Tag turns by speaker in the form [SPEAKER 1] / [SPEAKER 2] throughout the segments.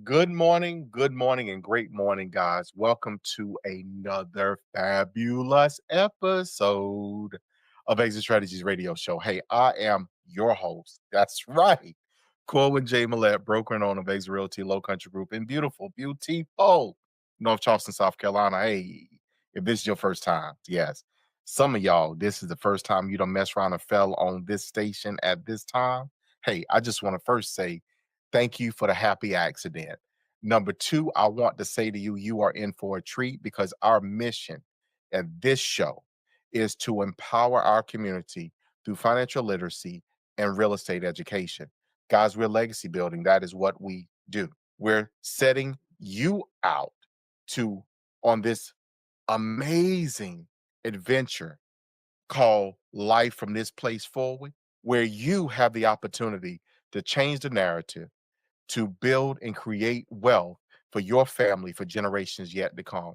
[SPEAKER 1] Good morning, and great morning, guys. Welcome to another fabulous episode of Exit Strategies Radio Show. Hey, I am your host. That's right. Corwyn J, Melette, broker and owner of Exit Realty Low Country Group in beautiful North Charleston, South Carolina. Hey, if this is your first time, yes. Some of y'all, this is the first time you don't mess around and fell on this station at this time. Hey, I just want to first say thank you for the happy accident. Number two, I want to say to you, you are in for a treat because our mission at this show is to empower our community through financial literacy and real estate education. Guys, we're legacy building. That is what we do. We're setting you out to on this amazing adventure called Life from This Place Forward, where you have the opportunity to change the narrative to build and create wealth for your family for generations yet to come.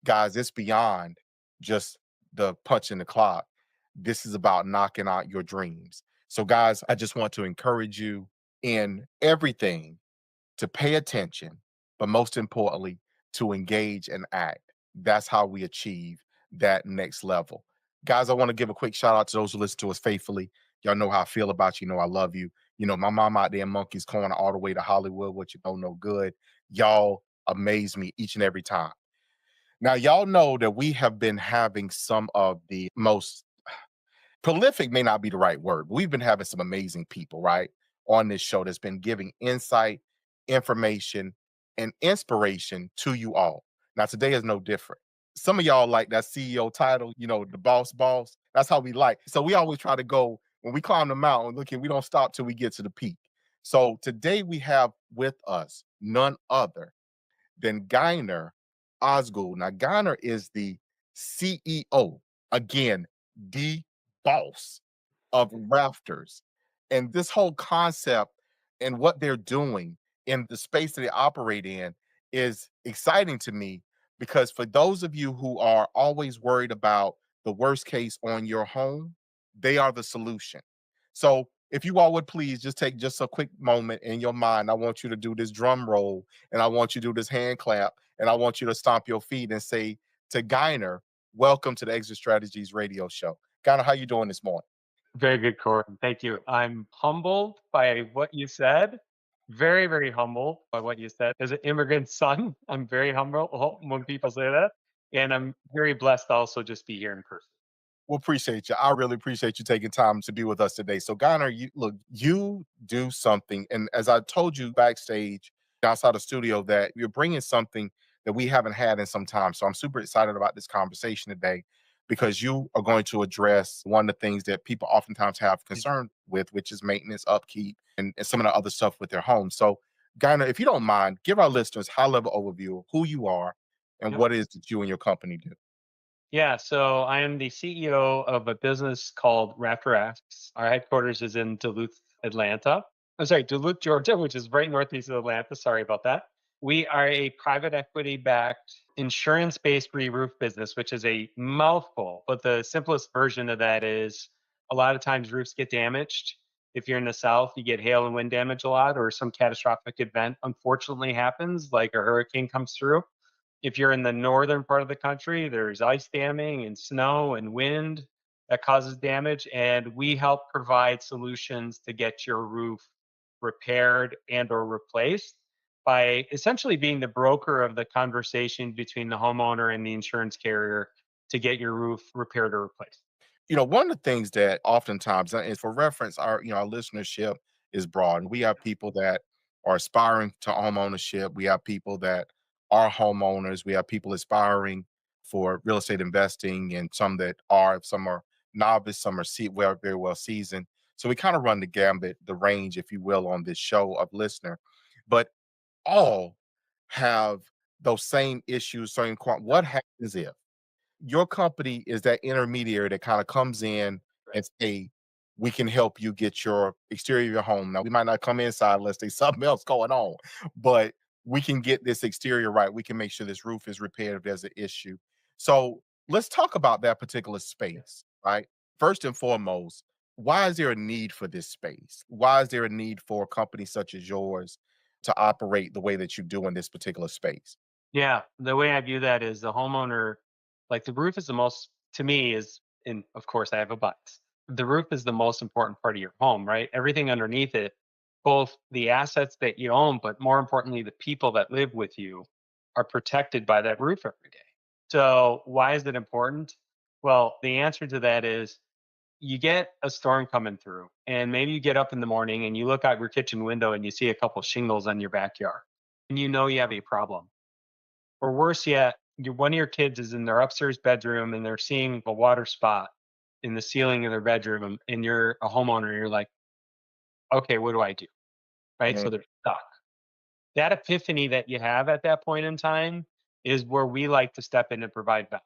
[SPEAKER 1] Guys, it's beyond just the punch in the clock. This is about knocking out your dreams. So, guys, I just want to encourage you in everything to pay attention, but most importantly, to engage and act. That's how we achieve that next level. Guys, I want to give a quick shout out to those who listen to us faithfully. Y'all know how I feel about you. You know, I love you. You know, my mom out there in Monkey's Corner all the way to Hollywood, what you don't know good. Y'all amaze me each and every time. Now, y'all know that we have been having some of the most prolific may not be the right word, but we've been having some amazing people, right, on this show that's been giving insight, information, and inspiration to you all. Now, today is no different. Some of y'all like that CEO title, you know, the boss. That's how we like. So we always try to go when we climb the mountain, looking, we don't stop till we get to the peak. So today we have with us none other than Gyner Ozgul. Now, Gyner is the CEO, again, the boss of RAFTRs. And this whole concept and what they're doing in the space that they operate in is exciting to me because for those of you who are always worried about the worst case on your home, they are the solution. So if you all would please just take just a quick moment in your mind, I want you to do this drum roll and I want you to do this hand clap and I want you to stomp your feet and say to Gyner, welcome to the Exit Strategies radio show. Gyner, how you doing this morning?
[SPEAKER 2] Very good, Corwyn. Thank you. I'm humbled by what you said. Very, very humbled by what you said. As an immigrant son, I'm very humble when people say that. And I'm very blessed to also just be here in person.
[SPEAKER 1] Well, appreciate you. I really appreciate you taking time to be with us today. So, Gyner, you look, you do something, and as I told you backstage outside the studio, that you're bringing something that we haven't had in some time. So, I'm super excited about this conversation today because you are going to address one of the things that people oftentimes have concern with, which is maintenance, upkeep, and some of the other stuff with their homes. So, Gyner, if you don't mind, give our listeners high level overview of who you are and
[SPEAKER 2] Yep.
[SPEAKER 1] what it is that you and your company do.
[SPEAKER 2] Yeah, so I am the CEO of a business called RAFTRx. Our headquarters is in Duluth, Atlanta. I'm sorry, Duluth, Georgia, which is right northeast of Atlanta. Sorry about that. We are a private equity backed insurance based re roof business, which is a mouthful. But the simplest version of that is a lot of times roofs get damaged. If you're in the South, you get hail and wind damage a lot, or some catastrophic event unfortunately happens, like a hurricane comes through. If you're in the northern part of the country, there's ice damming and snow and wind that causes damage, and we help provide solutions to get your roof repaired and or replaced by essentially being the broker of the conversation between the homeowner and the insurance carrier to get your roof repaired or replaced.
[SPEAKER 1] You know, one of the things that oftentimes, and for reference, our listenership is broad. We have people that are aspiring to home ownership. We have people that are homeowners. We have people aspiring for real estate investing, and some are novice, some are very well seasoned. So we kind of run the gambit, the range, if you will, on this show of listener. But all have those same issues. What happens if your company is that intermediary that kind of comes in
[SPEAKER 2] Right.
[SPEAKER 1] and say, we can help you get your exterior of your home. Now, we might not come inside unless there's something else going on, but we can get this exterior right. We can make sure this roof is repaired if there's an issue. So let's talk about that particular
[SPEAKER 2] Yeah.
[SPEAKER 1] space, right? First and foremost, why is there a need for this space? Why is there a need for a company such as yours? to operate the way that you do in this particular space?
[SPEAKER 2] Yeah, the way I view that is the homeowner, like the roof is the most, to me, is, and of course I have a bias. The roof is the most important part of your home, right? Everything underneath it, both the assets that you own, but more importantly, the people that live with you are protected by that roof every day. So, why is it important? Well, the answer to that is you get a storm coming through, and maybe you get up in the morning and you look out your kitchen window and you see a couple shingles on your backyard, and you know you have a problem. Or worse yet, one of your kids is in their upstairs bedroom and they're seeing a water spot in the ceiling of their bedroom, and you're a homeowner. And you're like, okay, what do I do? Right?
[SPEAKER 1] Mhm.
[SPEAKER 2] So they're stuck. That epiphany that you have at that point in time is where we like to step in and provide value.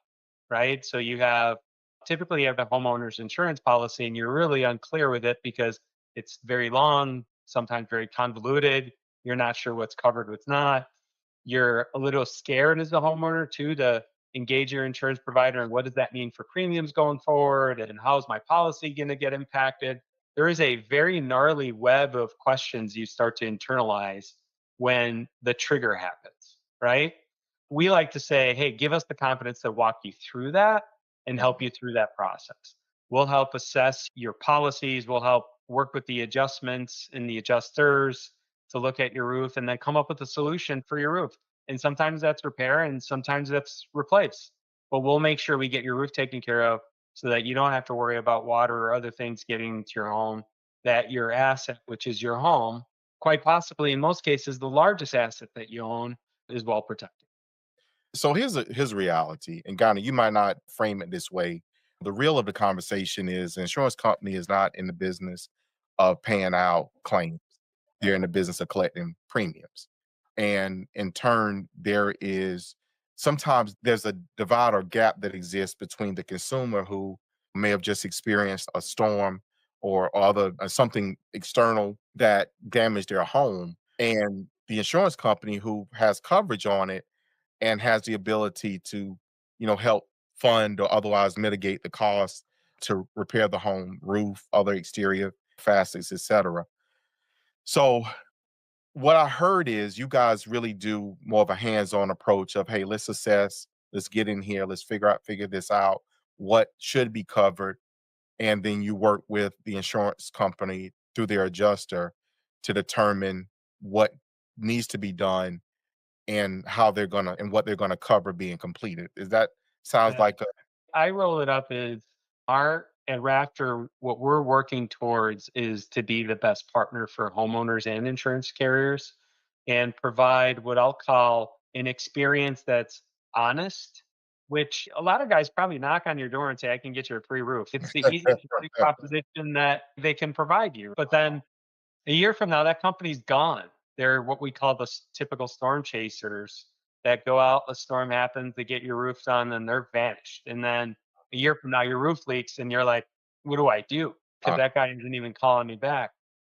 [SPEAKER 2] Right? So you have typically you have a homeowner's insurance policy, and you're really unclear with it because it's very long, sometimes very convoluted. You're not sure what's covered, what's not. You're a little scared as a homeowner too to engage your insurance provider, and what does that mean for premiums going forward, and how's my policy going to get impacted? There is a very gnarly web of questions you start to internalize when the trigger happens, right? We like to say, hey, give us the confidence to walk you through that and help you through that process. We'll help assess your policies, we'll help work with the adjustments and the adjusters to look at your roof and then come up with a solution for your roof. And sometimes that's repair and sometimes that's replace. But we'll make sure we get your roof taken care of so that you don't have to worry about water or other things getting to your home, that your asset, which is your home, quite possibly in most cases, the largest asset that you own, is well protected.
[SPEAKER 1] So here's a reality, and Ghana, you might not frame it this way. The real of the conversation is the insurance company is not in the business of paying out claims. They're in the business of collecting premiums. And in turn, sometimes there's a divide or gap that exists between the consumer who may have just experienced a storm or other something external that damaged their home, and the insurance company who has coverage on it and has the ability to, help fund or otherwise mitigate the cost to repair the home, roof, other exterior facets, etc. So what I heard is you guys really do more of a hands-on approach of, hey, let's assess, let's get in here, let's figure this out, what should be covered, and then you work with the insurance company through their adjuster to determine what needs to be done and what they're gonna cover being completed. Is that sounds
[SPEAKER 2] Yeah.
[SPEAKER 1] like a
[SPEAKER 2] I roll it up as our at Rafter, what we're working towards is to be the best partner for homeowners and insurance carriers and provide what I'll call an experience that's honest, which a lot of guys probably knock on your door and say, I can get you a free roof. It's the easiest value proposition that they can provide you. But then a year from now, that company's gone. They're what we call the typical storm chasers that go out, a storm happens, they get your roof done, and they're vanished. And then a year from now, your roof leaks, and you're like, what do I do? Because
[SPEAKER 1] uh,
[SPEAKER 2] that guy isn't even calling me back.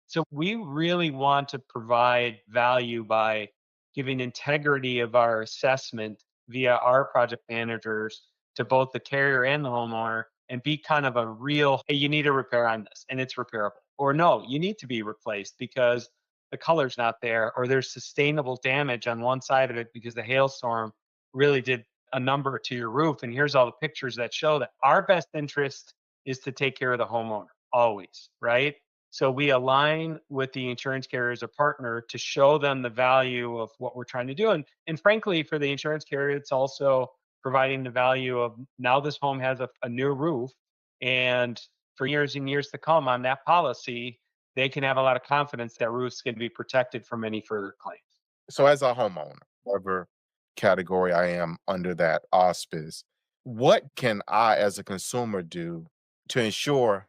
[SPEAKER 2] So we really want to provide value by giving integrity of our assessment via our project managers to both the carrier and the homeowner, and be kind of a real, hey, you need a repair on this and it's repairable. Or no, you need to be replaced because the color's not there, or there's sustainable damage on one side of it because the hailstorm really did a number to your roof. And here's all the pictures that show that our best interest is to take care of the homeowner always, right? So we align with the insurance carrier as a partner to show them the value of what we're trying to do. And frankly, for the insurance carrier, it's also providing the value of now this home has a new roof. And for years and years to come on that policy, they can have a lot of confidence that roof's going to be protected from any further claims.
[SPEAKER 1] so as a homeowner, whatever category I am under that auspice, what can I as a consumer do to ensure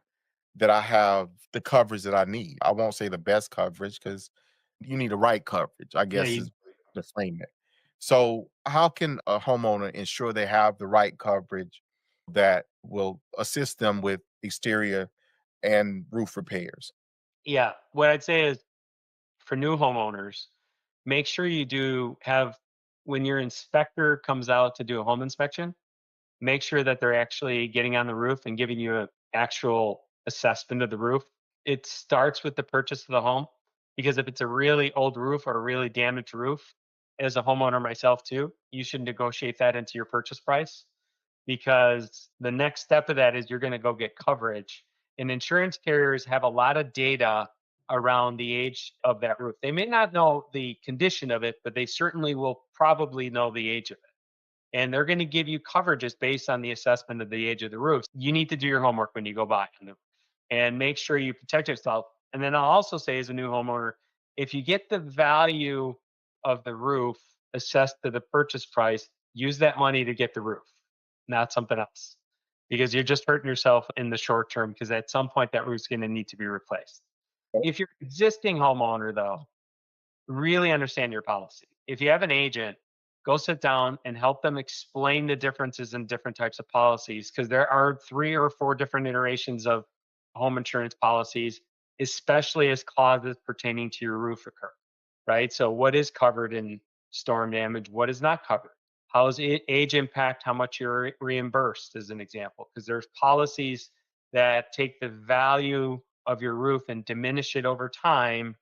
[SPEAKER 1] that I have the coverage that I need? I won't say the best coverage because you need the right coverage, I
[SPEAKER 2] Yeah,
[SPEAKER 1] guess
[SPEAKER 2] you,
[SPEAKER 1] is the frame it. So how can a homeowner ensure they have the right coverage that will assist them with exterior and roof repairs?
[SPEAKER 2] yeah. What I'd say is for new homeowners, make sure you do have, when your inspector comes out to do a home inspection, make sure that they're actually getting on the roof and giving you an actual assessment of the roof. It starts with the purchase of the home. Because if it's a really old roof or a really damaged roof, as a homeowner myself too, you should negotiate that into your purchase price, because the next step of that is you're going to go get coverage. And insurance carriers have a lot of data around the age of that roof. They may not know the condition of it, but they certainly will probably know the age of it. And they're going to give you coverages based on the assessment of the age of the roof. You need to do your homework when you go buy them and make sure you protect yourself. And then I'll also say, as a new homeowner, if you get the value of the roof assessed to the purchase price, use that money to get the roof, not something else, because you're just hurting yourself in the short term, because at some point that roof's going to need to be replaced. If you're an existing homeowner, though, really understand your policy. If you have an agent, go sit down and help them explain the differences in different types of policies, because there are 3 or 4 different iterations of home insurance policies, especially as clauses pertaining to your roof occur, right? So, what is covered in storm damage? What is not covered? How does age impact how much you're reimbursed, as an example? Because there's policies that take the value of your roof and diminish it over time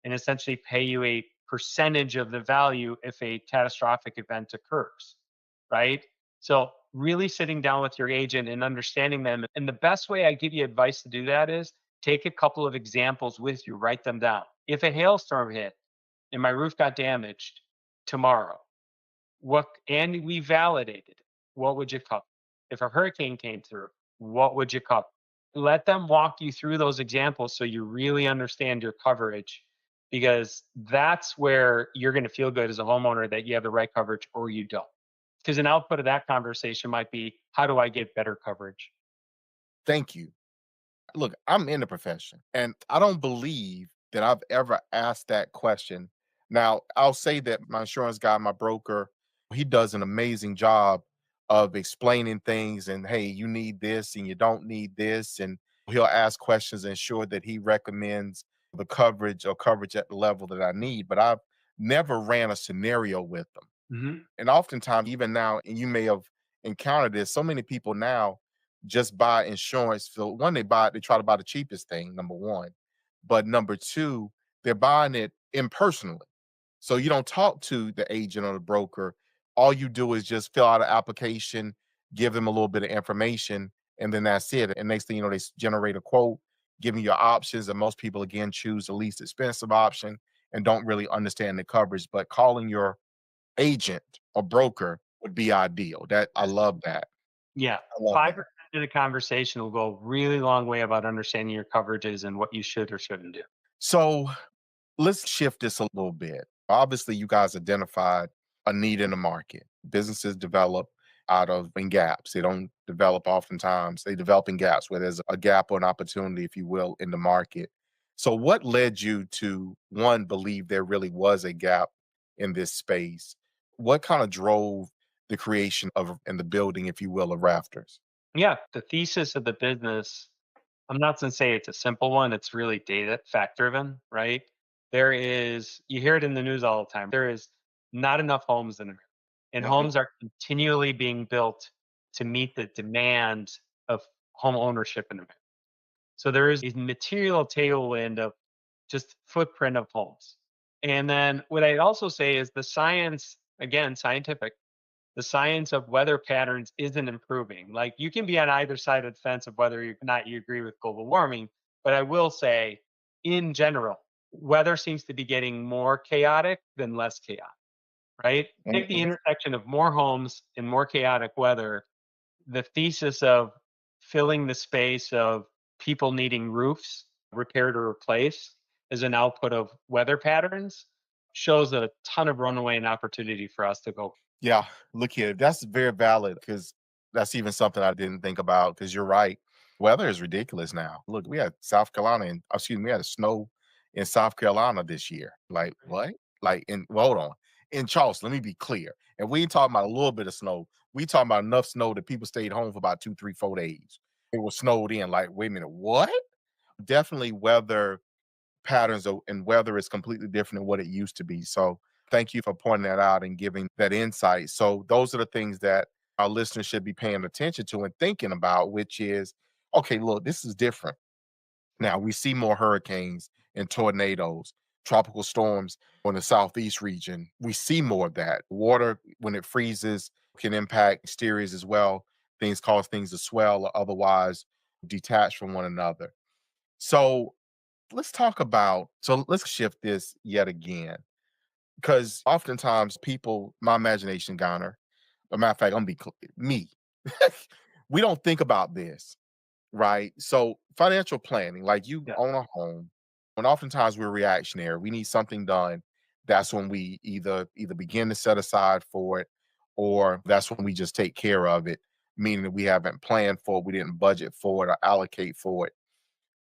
[SPEAKER 2] and essentially pay you a percentage of the value if a catastrophic event occurs, right? So, really sitting down with your agent and understanding them. And the best way I give you advice to do that is take a couple of examples with you, write them down. If a hailstorm hit and my roof got damaged tomorrow, what, and we validated, what would you cover? If a hurricane came through, what would you cover? Let them walk you through those examples so you really understand your coverage, because that's where you're going to feel good as a homeowner that you have the right coverage or you don't. Because an output of that conversation might be, how do I get better coverage?
[SPEAKER 1] Thank you. Look, I'm in the profession and I don't believe that I've ever asked that question. Now, I'll say that my insurance guy, my broker, he does an amazing job of explaining things and hey, you need this and you don't need this. And he'll ask questions and ensure that he recommends the coverage or coverage at the level that I need. But I've never ran a scenario with them.
[SPEAKER 2] Hmm.
[SPEAKER 1] And oftentimes, even now, and you may have encountered this, so many people now just buy insurance. So one, they try to buy the cheapest thing, number one. But number two, they're buying it impersonally. So you don't talk to the agent or the broker. All you do is just fill out an application, give them a little bit of information, and then that's it. And next thing you know, generate a quote, giving you options. And most people again choose the least expensive option and don't really understand the coverage. But calling your agent or broker would be ideal. That I love that.
[SPEAKER 2] Yeah.
[SPEAKER 1] I love that.
[SPEAKER 2] 5% of the conversation will go a really long way about understanding your coverages and what you should or shouldn't do.
[SPEAKER 1] So let's shift this a little bit. Obviously, you guys identified a need in the market. Businesses develop out of in gaps. They don't develop oftentimes. They develop in gaps where there's a gap or an opportunity, if you will, in the market. So what led you to one believe there really was a gap in this space? What kind of drove the creation of and the building, if you will, of Rafters?
[SPEAKER 2] Yeah. The thesis of the business, I'm not going to say it's a simple one. It's really data fact driven, right? You hear it in the news all the time. There is not enough homes in America, and
[SPEAKER 1] Yep.
[SPEAKER 2] homes are continually being built to meet the demand of home ownership in America. So there is a material tailwind of just footprint of homes. And then what I'd also say is the science, again, scientific, the science of weather patterns isn't improving. Like, you can be on either side of the fence of whether or not you agree with global warming, but I will say, in general, weather seems to be getting more chaotic than less chaotic, right? Take the
[SPEAKER 1] Mhm.
[SPEAKER 2] intersection of more homes and more chaotic weather. The thesis of filling the space of people needing roofs repaired or replaced as an output of weather patterns shows a ton of runway and opportunity for us to go.
[SPEAKER 1] Yeah, look here. That's very valid because that's even something I didn't think about. Because you're right. Weather is ridiculous now. Look, we had South Carolina and excuse me, we had a snow in South Carolina this year. Like what? Like in well, hold on. In Charleston, let me be clear. And we ain't talking about a little bit of snow. We talking about enough snow that people stayed home for about 2, 3, 4 days. It was snowed in. Like, wait a minute, what? Definitely weather patterns and weather is completely different than what it used to be. So thank you for pointing that out and giving that insight. So those are the things that our listeners should be paying attention to and thinking about, which is, okay, look, this is different. Now we see more hurricanes and tornadoes. tropical storms on the southeast region, we see more of that. Water, when it freezes, can impact exteriors as well. Things cause things to swell or otherwise detach from one another. So let's shift this yet again. Because oftentimes people, my imagination, Goner, a matter of fact, I'm gonna be me. We don't think about this, right? So financial planning, like you
[SPEAKER 2] Yeah.
[SPEAKER 1] own a home, and oftentimes we're reactionary. We need something done. That's when we either begin to set aside for it, or that's when we just take care of it, meaning that we haven't planned for it, we didn't budget for it or allocate for it.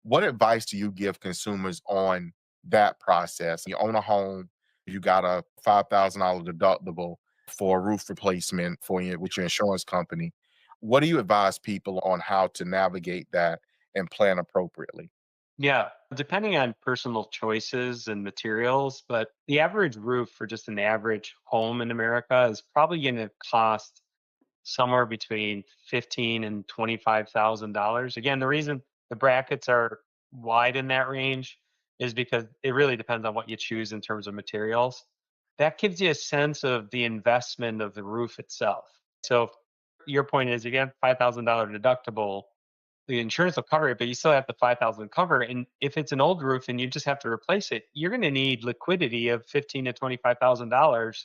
[SPEAKER 1] What advice do you give consumers on that process? You own a home, you got a $5,000 deductible for a roof replacement with your insurance company. What do you advise people on how to navigate that and plan appropriately?
[SPEAKER 2] Yeah. Depending on personal choices and materials, but the average roof for just an average home in America is probably going to cost somewhere between 15 and $25,000. Again, the reason the brackets are wide in that range is because it really depends on what you choose in terms of materials. That gives you a sense of the investment of the roof itself. So your point is again, $5,000 deductible, the insurance will cover it, but you still have the 5,000 cover. And if it's an old roof and you just have to replace it, you're going to need liquidity of 15 to $25,000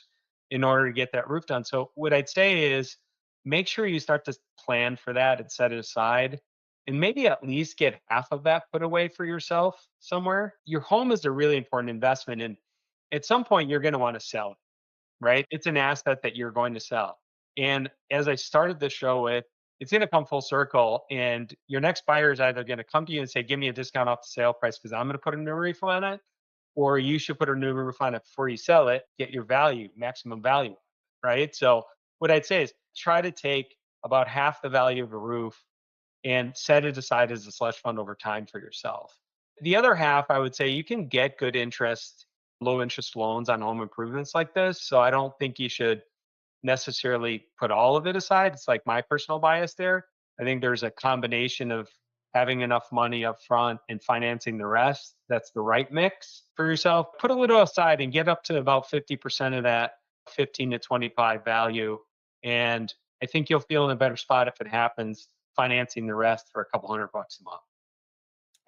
[SPEAKER 2] in order to get that roof done. So what I'd say is make sure you start to plan for that and set it aside, and maybe at least get half of that put away for yourself somewhere. Your home is a really important investment, and at some point you're going to want to sell it, right? It's an asset that you're going to sell. And as I started the show with, it's going to come full circle. And your next buyer is either going to come to you and say, give me a discount off the sale price because I'm going to put a new roof on it, or you should put a new roof on it before you sell it, get your value, maximum value, right? So, what I'd say is try to take about half the value of a roof and set it aside as a slush fund over time for yourself. The other half, I would say you can get good interest, low interest loans on home improvements like this. So I don't think you should necessarily put all of it aside. It's like my personal bias there. I think there's a combination of having enough money up front and financing the rest. That's the right mix for yourself. Put a little aside and get up to about 50% of that 15 to 25 value. And I think you'll feel in a better spot if it happens, financing the rest for a couple $100 a month.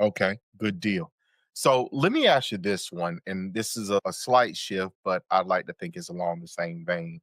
[SPEAKER 1] Okay, good deal. So let me ask you this one, and this is a slight shift, but I'd like to think it's along the same vein.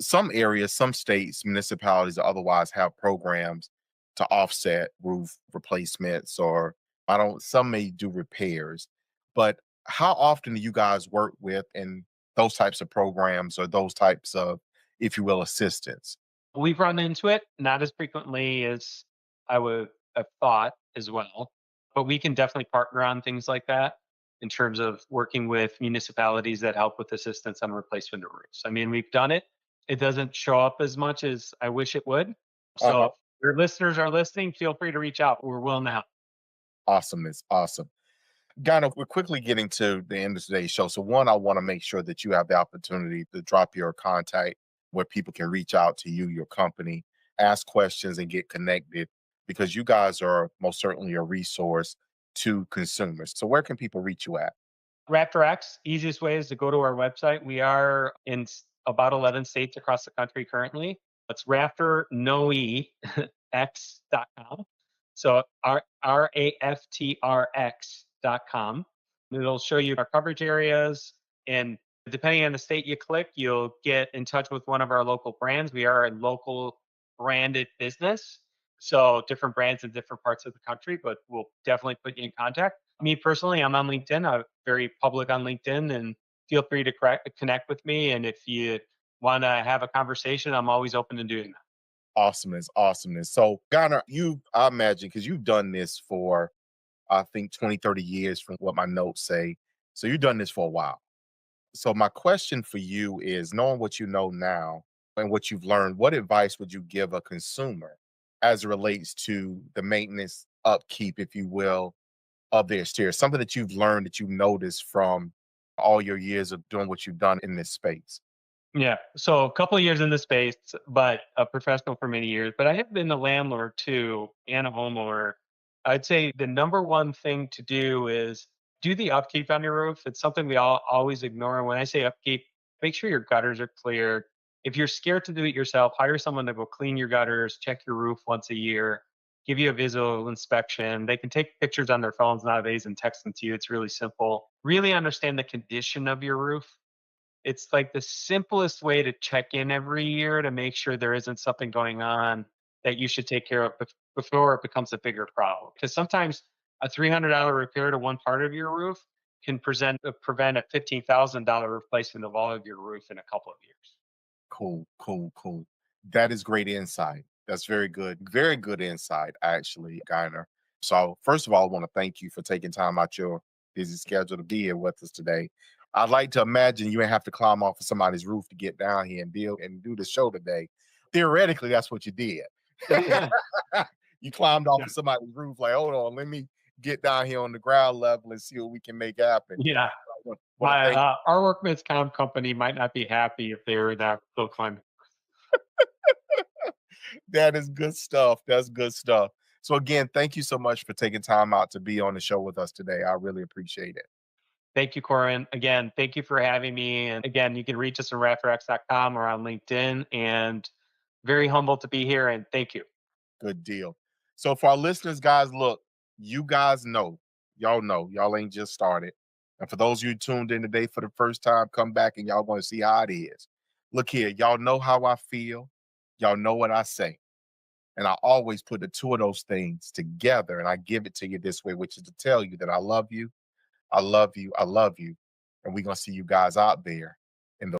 [SPEAKER 1] Some areas, some states, municipalities, or otherwise have programs to offset roof replacements, or I don't. Some may do repairs, but how often do you guys work with in those types of programs or those types of, if you will, assistance?
[SPEAKER 2] We've run into it, not as frequently as I would have thought as well, but we can definitely partner on things like that in terms of working with municipalities that help with assistance on replacement of roofs. I mean, we've done it. It doesn't show up as much as I wish it would. So
[SPEAKER 1] Uh-huh.
[SPEAKER 2] if your listeners are listening, feel free to reach out. We're willing to help.
[SPEAKER 1] Awesomeness, awesome. Ghana, we're quickly getting to the end of today's show. So, one, I want to make sure that you have the opportunity to drop your contact where people can reach out to you, your company, ask questions, and get connected because you guys are most certainly a resource to consumers. So, where can people reach you at?
[SPEAKER 2] RAFTRx, easiest way is to go to our website. We are in about 11 states across the country currently. It's rafternoe.x.com. So RAFTRx.com. It'll show you our coverage areas. And depending on the state you click, you'll get in touch with one of our local brands. We are a local branded business. So different brands in different parts of the country, but we'll definitely put you in contact. Me personally, I'm on LinkedIn. I'm very public on LinkedIn, and feel free to connect with me. And if you want to have a conversation, I'm always open to doing that.
[SPEAKER 1] Awesomeness, awesomeness. So, Ghana, I imagine, because you've done this for, I think, 20, 30 years from what my notes say. So, you've done this for a while. So my question for you is, knowing what you know now and what you've learned, what advice would you give a consumer as it relates to the maintenance upkeep, if you will, of their exterior? Something that you've learned that you noticed from all your years of doing what you've done in this space.
[SPEAKER 2] Yeah. So a couple of years in the space, but a professional for many years. But I have been a landlord too and a homeowner. I'd say the number one thing to do is do the upkeep on your roof. It's something we all always ignore. And when I say upkeep, make sure your gutters are clear. If you're scared to do it yourself, hire someone to go clean your gutters, check your roof once a year, give you a visual inspection. They can take pictures on their phones nowadays and text them to you. It's really simple. Really understand the condition of your roof. It's like the simplest way to check in every year to make sure there isn't something going on that you should take care of before it becomes a bigger problem. Because sometimes a $300 repair to one part of your roof can prevent a $15,000 replacement of all of your roof in a couple of years.
[SPEAKER 1] Cool, cool, cool. That is great insight. That's very good. Very good insight, actually, Gyner. So, first of all, I want to thank you for taking time out your busy schedule to be here with us today. I'd like to imagine you ain't have to climb off of somebody's roof to get down here and deal and do the show today. Theoretically, that's what you did. You climbed off
[SPEAKER 2] Yeah.
[SPEAKER 1] of somebody's roof, like, hold on, let me get down here on the ground level and see what we can make happen.
[SPEAKER 2] Yeah.
[SPEAKER 1] Want to
[SPEAKER 2] My
[SPEAKER 1] thank
[SPEAKER 2] our workman's comp company might not be happy if they were that still climbing.
[SPEAKER 1] That is good stuff. That's good stuff. So again, thank you so much for taking time out to be on the show with us today. I really appreciate it.
[SPEAKER 2] Thank you, Corwyn. Again, thank you for having me. And again, you can reach us on RAFTRx.com or on LinkedIn. And very humbled to be here. And thank you.
[SPEAKER 1] Good deal. So for our listeners, guys, look, you guys know, y'all ain't just started. And for those of you tuned in today for the first time, come back and y'all want to see how it is. Look here, y'all know how I feel. Y'all know what I say. And I always put the two of those things together and I give it to you this way, which is to tell you that I love you. I love you. I love you. And we're going to see you guys out there